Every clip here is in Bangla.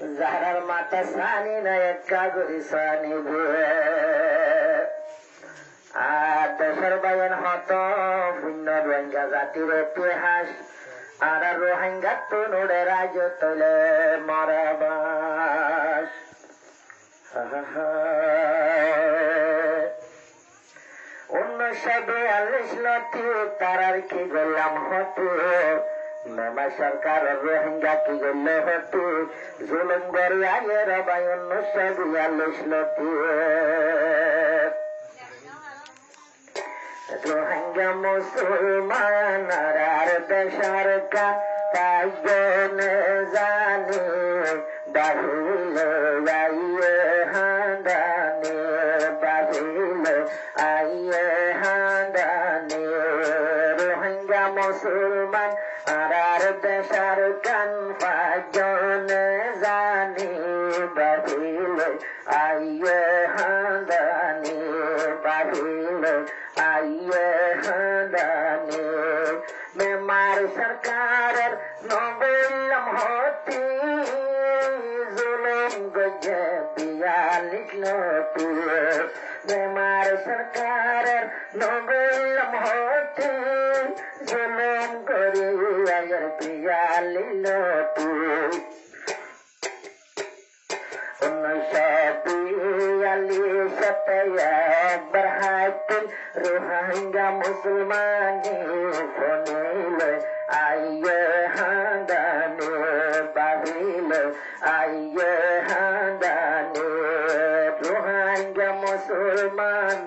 জাহারার মাথা সানি না এক কাগরি সানি বুয়ে আর দেশের বাইন হত শূন্য রোহিঙ্গা জাতির ইতিহাস আর রোহিঙ্গা তো নোড়ে রাজ তলে মরাবাস 1942 তারার কি গেলাম হতো মেমা সরকার রোহিঙ্গা কি গেলে হতো জুলুম গড়ি আগের বাই 1942 রোহিঙ্গা মুসলমান আর দেশের কাজনে জানি বাহিলে আইয়ে হান্দানি বাহিলে আইয়ে হান্দানি রোহিঙ্গা মুসলমান আর দেশের কান পাজনে জানি বাহিলে আইয়ে হান্দানি বাহিলে আইয়ে হান্দানি মেমার সরকারের নবলম হতি জুলুম গজে 42 লতি মেমার সরকারের নবলম হতি জুলুম করি আয়ের 42 লতি 1942 berhasil Rohingya Musulmani Fonile Aye handane Bahile Aye handane Rohingya Musulman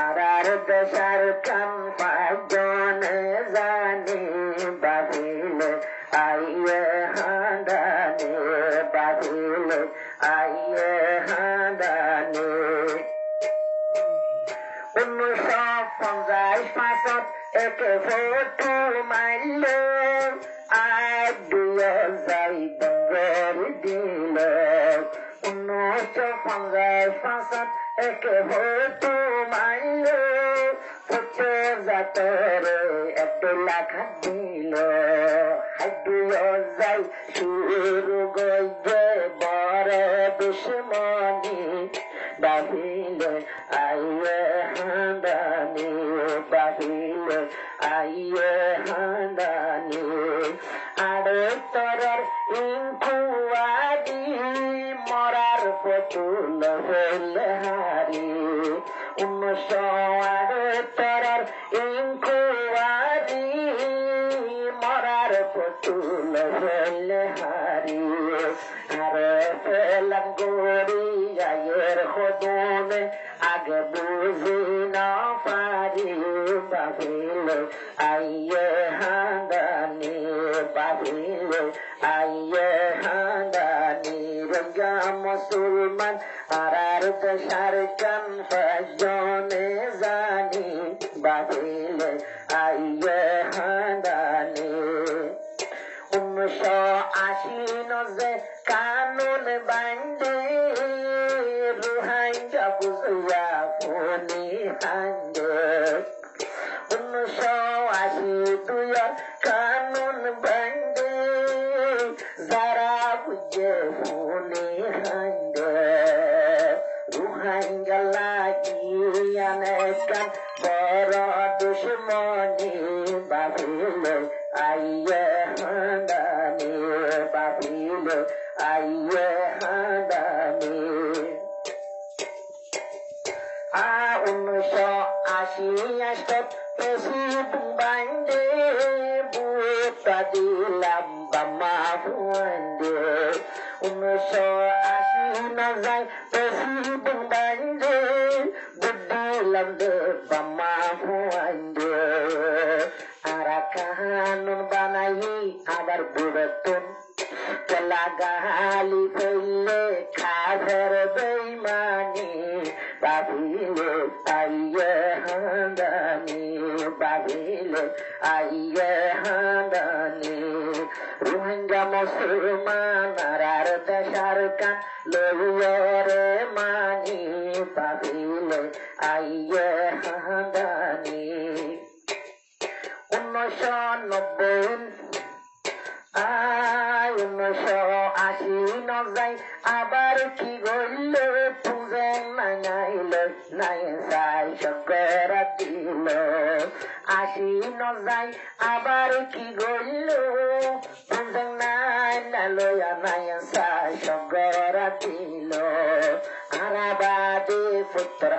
Arar deshar kan pajone zani Bahile Aye handane Bahile Aye handane 1950 একে ফটো মাইলে আইডিয়া যাই বঙ্গের দিলে 1950 একে ফটো মাইলে ফটো যাতরে 1 লাখ দিল আইডিয়া যাই শুরু গইয়ে বড় দুশ্মনী বাহিলে আইয়ে হান্দানি বাহিলে আইয়ে হান্দানি আরে তরার ইনকুয়ারি মরার ফতুল হইলে হারি 1908 তরার ইনকুয়ারি মরার ফতুল হইলে হারি আরে ফেলাম গড়ি আয়ের খোদনে আগে বুঝি না পারি বাহিলে আইয়ে হান্দানি বাহিলে আইয়ে হান্দানি রোহিঙ্গা মুসলমান আর দেশের কান পাজনে জানি বাহিলে আইয়ে হান্দানি 1980 কানুন বান্ধে রোহিঙ্গা বুঝিয়া ফোনি হান্দে 1982 কানুন বান্ধে যারা বুঝে ফোনি হান্দে রোহিঙ্গা লাগিয়া নেকান বড় দুশ্মনী বাহিলে আইয়ে হান্দানি বাহিলে আইয়ে হান্দানি 1980 পেশি বান্ধে বুটা দিলাম বামা ফুয়ান্দে 1980 না যায় পেশি বান্ধে বুদিলাম দে বামা ফুয়ান্দে আরা কানুন বানাই আবার বুড়তন লাগালি ফেললে খাজের বেইমানি বাহিলে আইয়ে হান্দানি বাহিলে আইয়ে হান্দানি রোহিঙ্গা মুসলমান আর দেশের কান লইরে মানি বাহিলে আইয়ে হান্দানি 1990 1980 নজাই আবার কি গইল পুজে নাইল নাই সাই শঙ্কর দিল আসি নজাই আবার কি গইল পুজে নাইল নাই সাই শঙ্কর দিল আরাবাদে পুত্র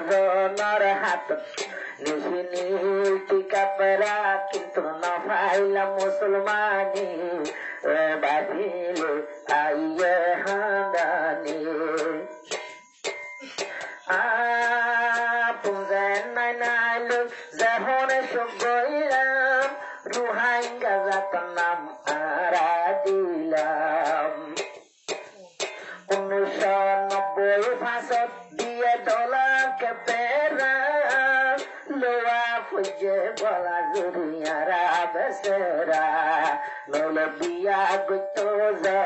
জনের হাত নিশিনি টিকা পেরা কিন্তু না পাইলাম মুসলমানি বাহিলে আইয়ে হাঁদানি পুজেন নাইল যখন সব গইলাম রুহাইঙ্গা যাত নাম আরা দিলাম 1990 ফাঁসত দিয়ে ডলাকে পেরা লোয়া ফুজে বলা জুরিয়ারা বেসেরা নইলে বিয়া গইত যে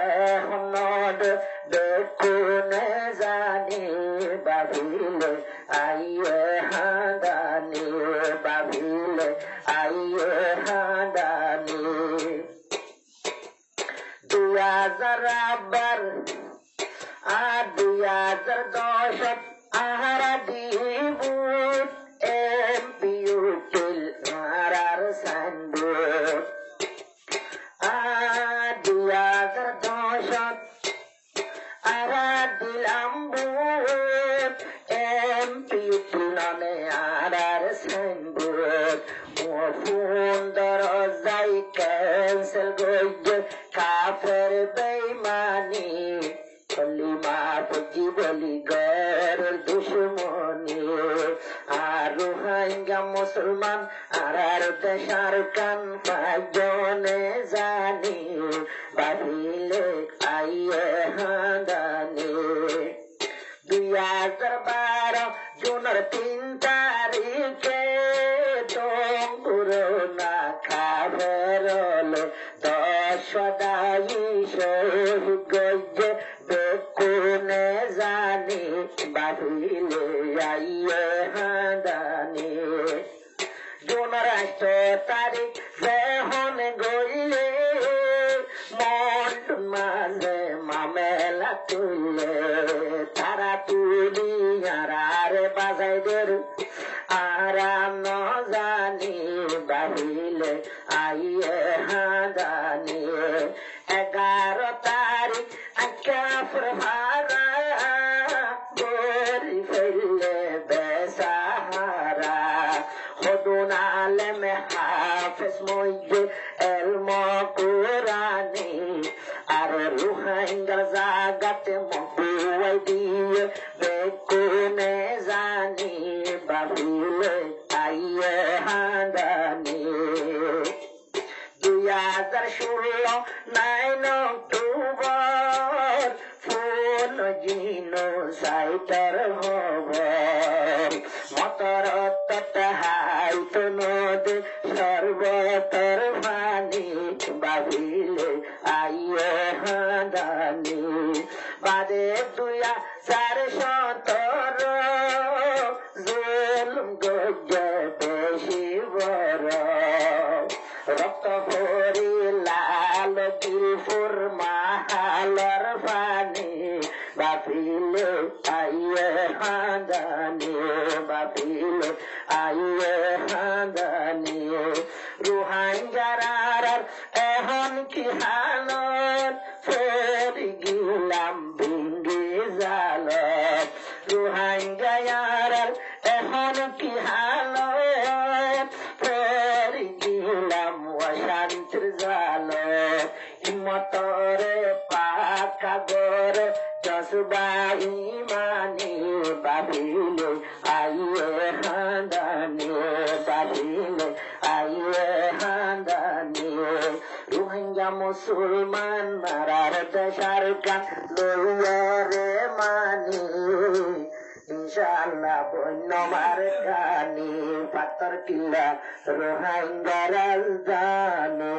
হনদ বেকুনে জানি বাবিলে আইয়ে হাঁদানি বাবিলে আইয়ে হাঁদানি 2000 আর 2010 আহারা দিবুত এমপিউটিল মারার সাইনবোর্ড 2010 আহারা দিলাম বুট এমপিউটিল নামে আরার সাইনবোর্ড ফোন দরজাই ক্যান্সেল গইয়ে কাফের বেইমানি কলিমা পুজি বলি গর দুশ্মনী আর রোহিঙ্গা মুসলমান আর দেশার কান পাঁচজনে জানি বাহিলে আইয়ে হাঁদানি 2012 জুনের 3 তারিখে পুরোনা খাবেরল 10 সদাই শহীদ গইয়ে বেকুনে জানি বাহিলে আইয়ে হাঁদানি জুনের 8 তারিখ যখন গইলে মন মাঝে মামেলা তুলে তারা তুলি আর বাজাই দের আরাম ন জানি বাহিলে আইয়ে হাঁদানি 11 তারিখ কাফর ভাড়া গরি ফেললে বেসাহারা হদুন আলেম হাফেজ মইয়ে এলম কুরানি আর রোহিঙ্গার জাগাতে মহুয়াই দিয়ে বেকুনে জানি বাহিলে আইয়ে হাঁদানি 2016 9 অক্টোবর ফোন জিনো সাইটার খবর মতর হাইত নদী সর্বতর পানি বাহিলে আইয়ে হাঁদানি বাদে 2017 জুলুম গজ্জে বেশি বড় রক্ত ভরি লাল দিলপুর মাহালর পানি বাপিলে আইয়ে হাঁদানি বাপিলে আইয়ে হাঁদানি রোহিঙ্গার এখন কি হালত ফেরি গিলাম ভিঙ্গি জালত রোহিঙ্গার এখন কি হালত ফেরি গিলাম অশান্তির জালত হিমতরে পাকা গর জসবা ইমানি বাহিলে আইয়ে হাঁদানি বাহিলে আইয়ে হাঁদানি রোহিঙ্গা মুসলমান মারার দেশার কান লইয়া রে মানি ইনশাআল্লাহ বন্য মার কানি পাথর কিল্লা রোহিঙ্গা রাজধানী